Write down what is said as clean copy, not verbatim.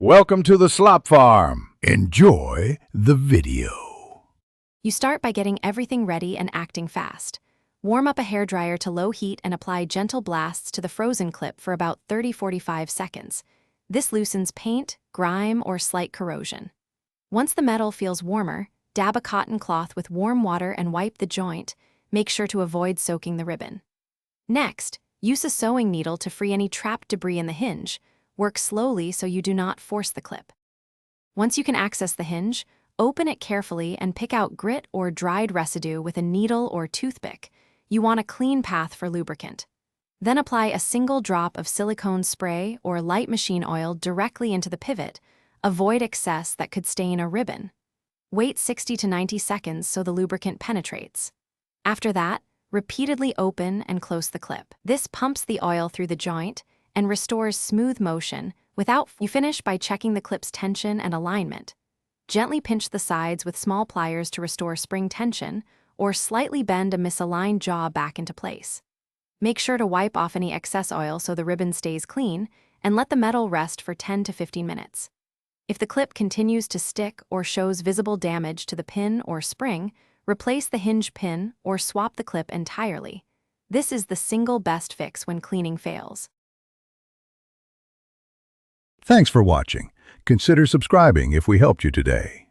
Welcome to the Slop Farm. Enjoy the video. You start by getting everything ready and acting fast. Warm up a hairdryer to low heat and apply gentle blasts to the frozen clip for about 30-45 seconds. This loosens paint, grime, or slight corrosion. Once the metal feels warmer, dab a cotton cloth with warm water and wipe the joint. Make sure to avoid soaking the ribbon. Next, use a sewing needle to free any trapped debris in the hinge. Work slowly so you do not force the clip. Once you can access the hinge, open it carefully and pick out grit or dried residue with a needle or toothpick. You want a clean path for lubricant. Then apply a single drop of silicone spray or light machine oil directly into the pivot. Avoid excess that could stain a ribbon. Wait 60 to 90 seconds so the lubricant penetrates. After that, repeatedly open and close the clip. This pumps the oil through the joint and restores smooth motion without. You finish by checking the clip's tension and alignment. Gently pinch the sides with small pliers to restore spring tension, or slightly bend a misaligned jaw back into place. Make sure to wipe off any excess oil so the ribbon stays clean, and let the metal rest for 10 to 15 minutes. If the clip continues to stick or shows visible damage to the pin or spring, replace the hinge pin or swap the clip entirely. This is the single best fix when cleaning fails. Thanks for watching. Consider subscribing if we helped you today.